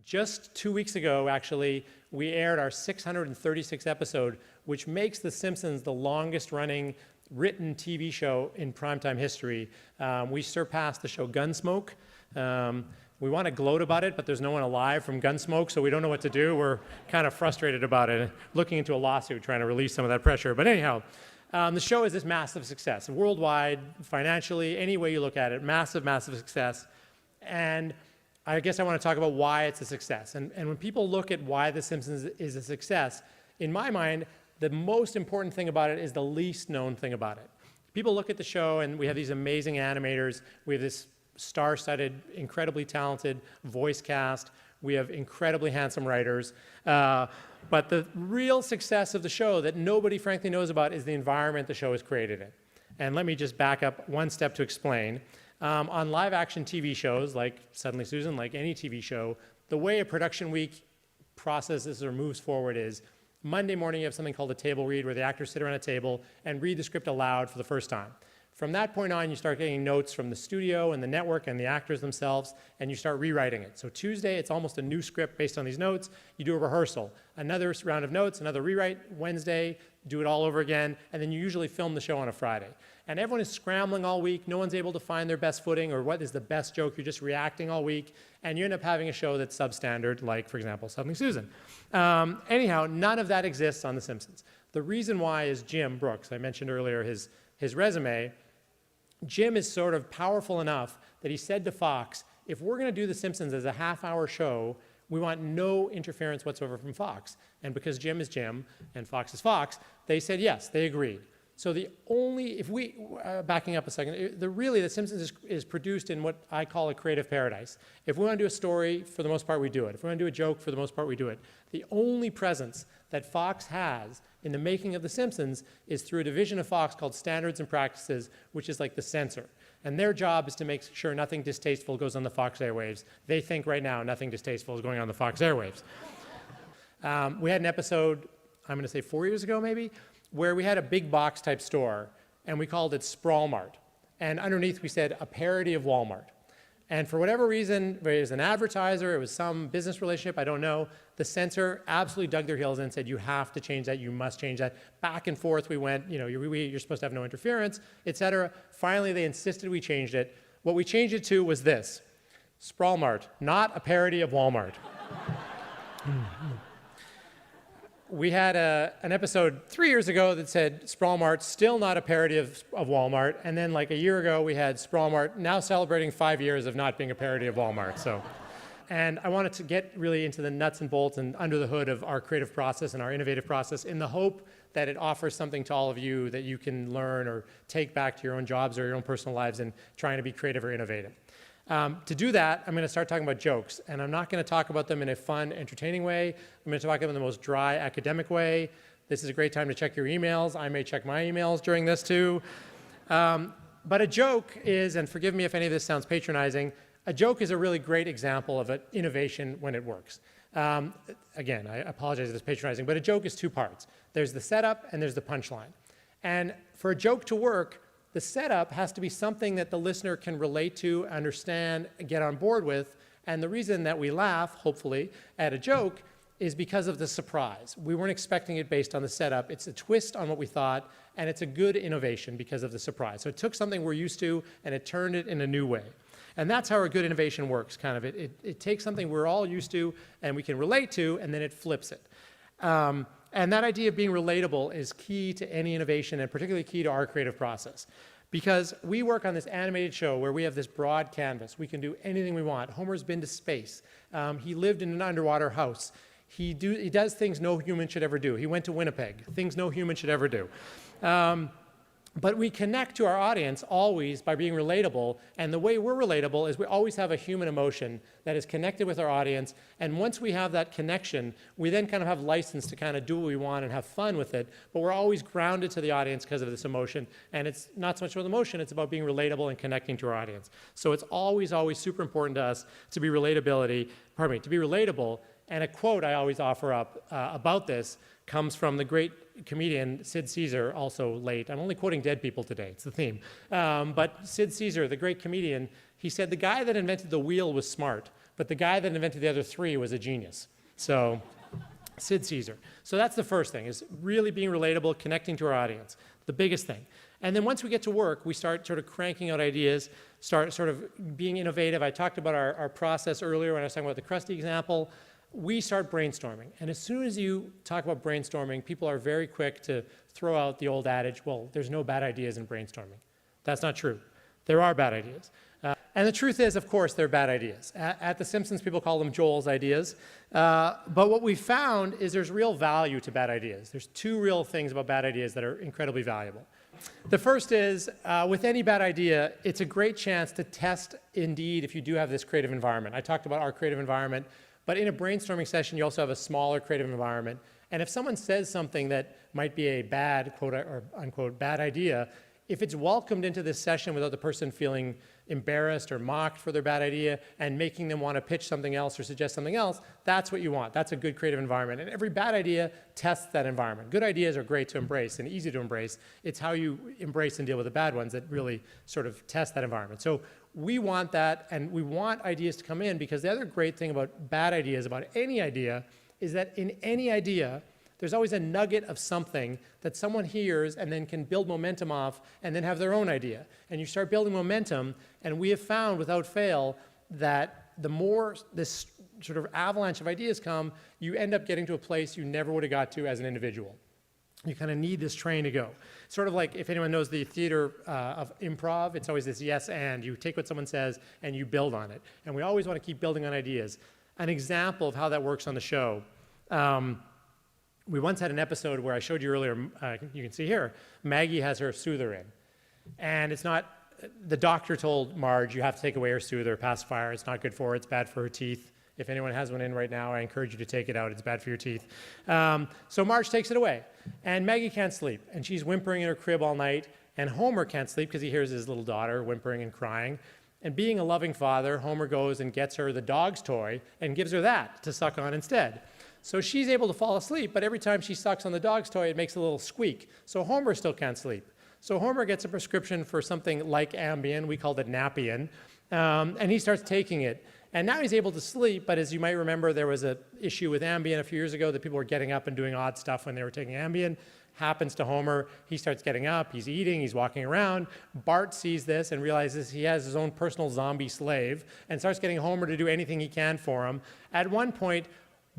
Just 2 weeks ago, actually, we aired our 636th episode, which makes The Simpsons the longest-running written TV show in primetime history. We surpassed the show Gunsmoke. We want to gloat about it, but there's no one alive from Gunsmoke, so we don't know what to do. We're kind of frustrated about it, looking into a lawsuit, trying to release some of that pressure. But anyhow, the show is this massive success, worldwide, financially, any way you look at it, massive, massive success. And I guess I want to talk about why it's a success. And when people look at why The Simpsons is a success, in my mind, the most important thing about it is the least known thing about it. People look at the show, and we have these amazing animators. We have this star-studded, incredibly talented voice cast. We have incredibly handsome writers. But the real success of the show that nobody frankly knows about is the environment the show is created in. And let me just back up one step to explain. On live-action TV shows, like Suddenly Susan, like any TV show, the way a production week processes or moves forward is Monday morning you have something called a table read, where the actors sit around a table and read the script aloud for the first time. From that point on, you start getting notes from the studio and the network and the actors themselves, and you start rewriting it. So Tuesday, it's almost a new script based on these notes. You do a rehearsal, another round of notes, another rewrite. Wednesday, do it all over again, and then you usually film the show on a Friday. And everyone is scrambling all week. No one's able to find their best footing or what is the best joke. You're just reacting all week, and you end up having a show that's substandard, like, for example, Suddenly Susan. Anyhow, none of that exists on The Simpsons. The reason why is Jim Brooks. I mentioned earlier his resume. Jim is sort of powerful enough that he said to Fox, if we're going to do The Simpsons as a half-hour show, we want no interference whatsoever from Fox. And because Jim is Jim and Fox is Fox, they said yes, they agreed. So the only, if we, backing up a second, really The Simpsons is produced in what I call a creative paradise. If we want to do a story, for the most part, we do it. If we want to do a joke, for the most part, we do it. The only presence that Fox has in the making of The Simpsons is through a division of Fox called Standards and Practices, which is like the censor. And their job is to make sure nothing distasteful goes on the Fox airwaves. They think right now nothing distasteful is going on the Fox airwaves. We had an episode, I'm going to say 4 years ago maybe, where we had a big box type store, and we called it Sprawl Mart. And underneath we said a parody of Walmart. And for whatever reason, it was an advertiser, it was some business relationship, I don't know, the censor absolutely dug their heels in and said, you have to change that, you must change that. Back and forth we went, you know, you're supposed to have no interference, etc. Finally, they insisted we changed it. What we changed it to was this: Sprawl Mart, not a parody of Walmart. We had an episode 3 years ago that said Sprawl Mart, still not a parody of Walmart. And then like a year ago, we had Sprawl Mart, now celebrating 5 years of not being a parody of Walmart. And I wanted to get really into the nuts and bolts and under the hood of our creative process and our innovative process in the hope that it offers something to all of you that you can learn or take back to your own jobs or your own personal lives in trying to be creative or innovative. To do that, I'm going to start talking about jokes, and I'm not going to talk about them in a fun, entertaining way. I'm going to talk about them in the most dry, academic way. This is a great time to check your emails. I may check my emails during this too. But a joke is, and forgive me if any of this sounds patronizing, a joke is a really great example of an innovation when it works. Again, I apologize if it's patronizing, but a joke is two parts. There's the setup and there's the punchline. And for a joke to work, the setup has to be something that the listener can relate to, understand, get on board with. And the reason that we laugh, hopefully, at a joke is because of the surprise. We weren't expecting it based on the setup. It's a twist on what we thought, and it's a good innovation because of the surprise. So it took something we're used to, and it turned it in a new way. And that's how a good innovation works, kind of. It takes something we're all used to and we can relate to, and then it flips it. And that idea of being relatable is key to any innovation, and particularly key to our creative process. Because we work on this animated show where we have this broad canvas. We can do anything we want. Homer's been to space. He lived in an underwater house. He does things no human should ever do. He went to Winnipeg, things no human should ever do. But we connect to our audience always by being relatable, and the way we're relatable is we always have a human emotion that is connected with our audience, and once we have that connection, we then kind of have license to kind of do what we want and have fun with it, but we're always grounded to the audience because of this emotion, and it's not so much about emotion, it's about being relatable and connecting to our audience. So it's always, always super important to us to be relatable, and a quote I always offer up about this comes from the great comedian Sid Caesar, also late. I'm only quoting dead people today, it's the theme. But Sid Caesar, the great comedian, he said the guy that invented the wheel was smart, but the guy that invented the other 3 was a genius. So Sid Caesar. So that's the first thing, is really being relatable, connecting to our audience, the biggest thing. And then once we get to work, we start sort of cranking out ideas, start sort of being innovative. I talked about our process earlier when I was talking about the Krusty example. We start brainstorming. And as soon as you talk about brainstorming, people are very quick to throw out the old adage, well, there's no bad ideas in brainstorming. That's not true. There are bad ideas. And the truth is, of course, they're bad ideas. At The Simpsons, people call them Joel's ideas. But what we found is there's real value to bad ideas. There's 2 real things about bad ideas that are incredibly valuable. The first is, with any bad idea, it's a great chance to test, indeed, if you do have this creative environment. I talked about our creative environment, but in a brainstorming session, you also have a smaller creative environment. And if someone says something that might be a bad, quote or unquote, bad idea, if it's welcomed into this session without the person feeling embarrassed or mocked for their bad idea and making them want to pitch something else or suggest something else, that's what you want. That's a good creative environment. And every bad idea tests that environment. Good ideas are great to embrace and easy to embrace. It's how you embrace and deal with the bad ones that really sort of test that environment. So we want that, and we want ideas to come in, because the other great thing about bad ideas, about any idea, is that in any idea, there's always a nugget of something that someone hears and then can build momentum off and then have their own idea. And you start building momentum, and we have found without fail that the more this sort of avalanche of ideas come, you end up getting to a place you never would have got to as an individual. You kind of need this train to go. Sort of like if anyone knows the theater of improv, it's always this yes and. You take what someone says and you build on it. And we always want to keep building on ideas. An example of how that works on the show, we once had an episode where I showed you earlier, you can see here, Maggie has her soother in. And it's not, the doctor told Marge, you have to take away her soother, pacifier, it's not good for her, it's bad for her teeth. If anyone has one in right now, I encourage you to take it out, it's bad for your teeth. So Marge takes it away, and Maggie can't sleep, and she's whimpering in her crib all night, and Homer can't sleep because he hears his little daughter whimpering and crying. And being a loving father, Homer goes and gets her the dog's toy and gives her that to suck on instead. So she's able to fall asleep, but every time she sucks on the dog's toy, it makes a little squeak. So Homer still can't sleep. So Homer gets a prescription for something like Ambien, we called it Napian, and he starts taking it. And now he's able to sleep, but as you might remember, there was an issue with Ambien a few years ago that people were getting up and doing odd stuff when they were taking Ambien. Happens to Homer, he starts getting up, he's eating, he's walking around. Bart sees this and realizes he has his own personal zombie slave and starts getting Homer to do anything he can for him. At one point,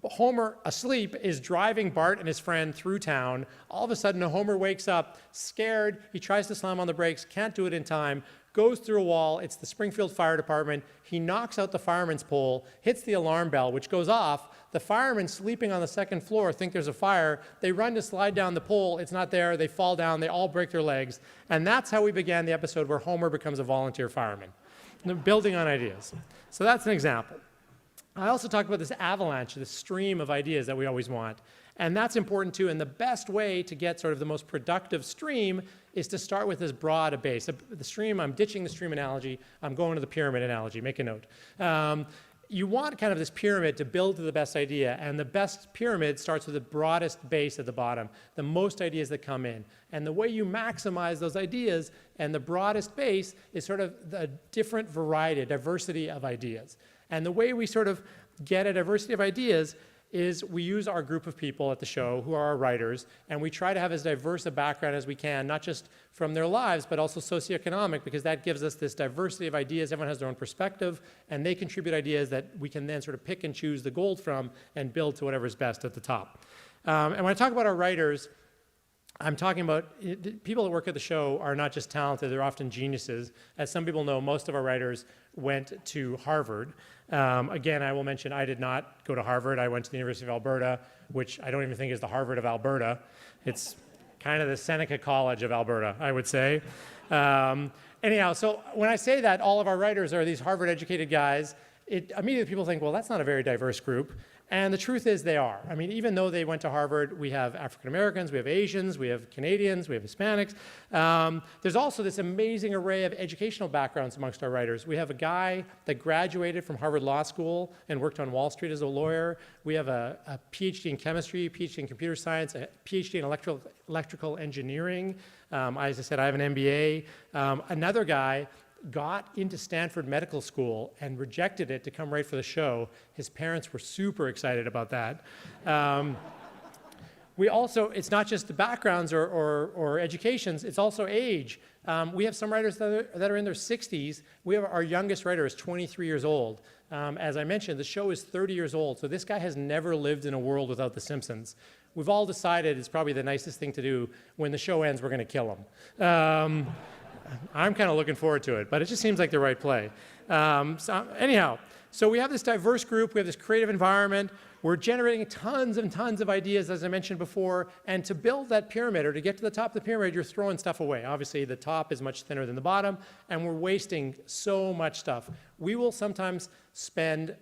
Homer, asleep, is driving Bart and his friend through town. All of a sudden, Homer wakes up, scared. He tries to slam on the brakes, can't do it in time, goes through a wall. It's the Springfield Fire Department. He knocks out the fireman's pole, hits the alarm bell, which goes off. The firemen sleeping on the second floor think there's a fire. They run to slide down the pole. It's not there. They fall down. They all break their legs. And that's how we began the episode where Homer becomes a volunteer fireman, building on ideas. So that's an example. I also talked about this avalanche, this stream of ideas that we always want. And that's important too. And the best way to get sort of the most productive stream is to start with as broad a base. The stream, I'm ditching the stream analogy. I'm going to the pyramid analogy. Make a note. You want kind of this pyramid to build to the best idea. And the best pyramid starts with the broadest base at the bottom, the most ideas that come in. And the way you maximize those ideas and the broadest base is sort of the different variety, diversity of ideas. And the way we sort of get a diversity of ideas is we use our group of people at the show who are our writers, and we try to have as diverse a background as we can, not just from their lives, but also socioeconomic, because that gives us this diversity of ideas. Everyone has their own perspective, and they contribute ideas that we can then sort of pick and choose the gold from and build to whatever's best at the top. And when I talk about our writers, I'm talking about people that work at the show are not just talented, they're often geniuses. As some people know, most of our writers went to Harvard. Again, I will mention I did not go to Harvard. I went to the University of Alberta, which I don't even think is the Harvard of Alberta. It's kind of the Seneca College of Alberta, I would say. Anyhow, so when I say that all of our writers are these Harvard-educated guys, immediately people think, well, that's not a very diverse group. And the truth is they are. I mean, even though they went to Harvard, we have African Americans, we have Asians, we have Canadians, we have Hispanics. There's also this amazing array of educational backgrounds amongst our writers. We have a guy that graduated from Harvard Law School and worked on Wall Street as a lawyer. We have a PhD in chemistry, PhD in computer science, a PhD in electrical engineering. As I said, I have an MBA. Another guy got into Stanford Medical School and rejected it to come write for the show. His parents were super excited about that. We also, it's not just the backgrounds or educations, it's also age. We have some writers that are in their 60s. We have our youngest writer is 23 years old. As I mentioned, the show is 30 years old, so this guy has never lived in a world without The Simpsons. We've all decided it's probably the nicest thing to do. When the show ends, we're going to kill him. I'm kind of looking forward to it, but it just seems like the right play. So we have this diverse group, we have this creative environment, we're generating tons and tons of ideas, as I mentioned before, and to build that pyramid, or to get to the top of the pyramid, you're throwing stuff away. Obviously, the top is much thinner than the bottom, and we're wasting so much stuff. We will sometimes spend,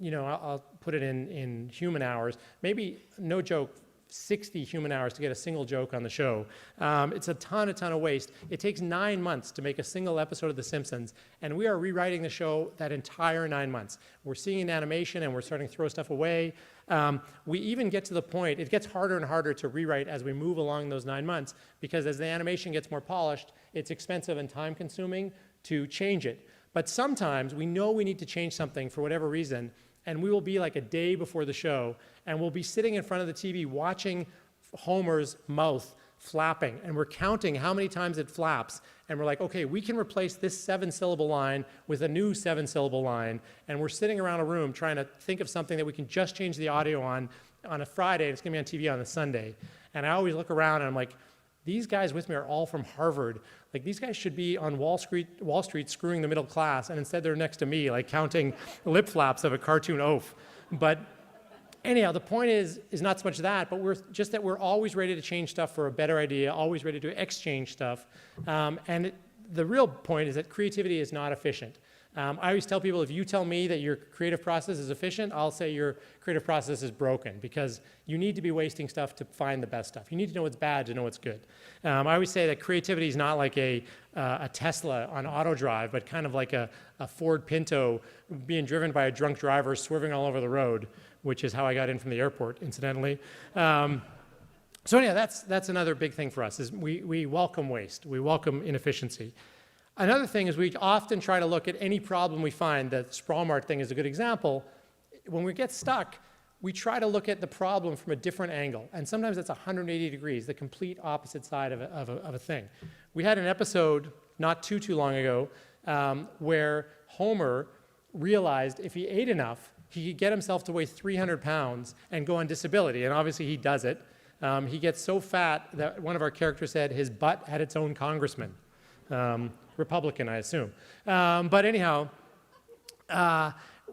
I'll put it in human hours, maybe, no joke, 60 human hours to get a single joke on the show. It's a ton of waste. It takes 9 months to make a single episode of The Simpsons, and we are rewriting the show that entire 9 months. We're seeing an animation and we're starting to throw stuff away. We even get to the point, it gets harder and harder to rewrite as we move along those 9 months, because as the animation gets more polished, it's expensive and time consuming to change it. But sometimes we know we need to change something for whatever reason, and we will be like a day before the show, and we'll be sitting in front of the TV watching Homer's mouth flapping, and we're counting how many times it flaps, and we're like, okay, we can replace this 7-syllable line with a new 7-syllable line, and we're sitting around a room trying to think of something that we can just change the audio on a Friday, and it's gonna be on TV on a Sunday. And I always look around and I'm like, these guys with me are all from Harvard. Like, these guys should be on Wall Street screwing the middle class, and instead they're next to me, like counting lip flaps of a cartoon oaf. But anyhow, the point is not so much that, but we're always ready to change stuff for a better idea, always ready to exchange stuff. The real point is that creativity is not efficient. I always tell people, if you tell me that your creative process is efficient, I'll say your creative process is broken, because you need to be wasting stuff to find the best stuff. You need to know what's bad to know what's good. I always say that creativity is not like a Tesla on auto drive, but kind of like a Ford Pinto being driven by a drunk driver swerving all over the road, which is how I got in from the airport, incidentally. So anyhow, that's another big thing for us, is we welcome waste. We welcome inefficiency. Another thing is we often try to look at any problem we find. The Sprawl-Mart thing is a good example. When we get stuck, we try to look at the problem from a different angle. And sometimes that's 180 degrees, the complete opposite side of a thing. We had an episode not too long ago where Homer realized if he ate enough, he could get himself to weigh 300 pounds and go on disability. And obviously he does it. He gets so fat that one of our characters said his butt had its own congressman. Republican, I assume. But anyhow,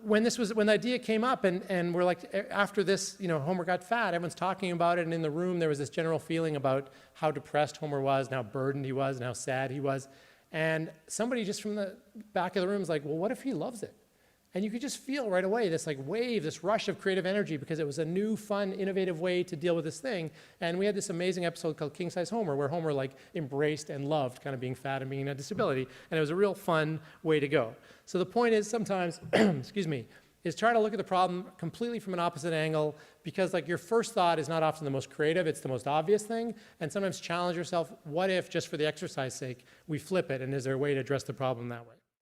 when the idea came up, and we're like, after this, Homer got fat, everyone's talking about it, and in the room there was this general feeling about how depressed Homer was, and how burdened he was, and how sad he was. And somebody just from the back of the room was like, well, what if he loves it? And you could just feel right away this wave, this rush of creative energy, because it was a new, fun, innovative way to deal with this thing. And we had this amazing episode called King Size Homer, where Homer embraced and loved kind of being fat and being a disability. And it was a real fun way to go. So the point is sometimes, excuse me, is try to look at the problem completely from an opposite angle, because your first thought is not often the most creative, it's the most obvious thing. And sometimes challenge yourself, what if, just for the exercise sake, we flip it, and is there a way to address the problem that way?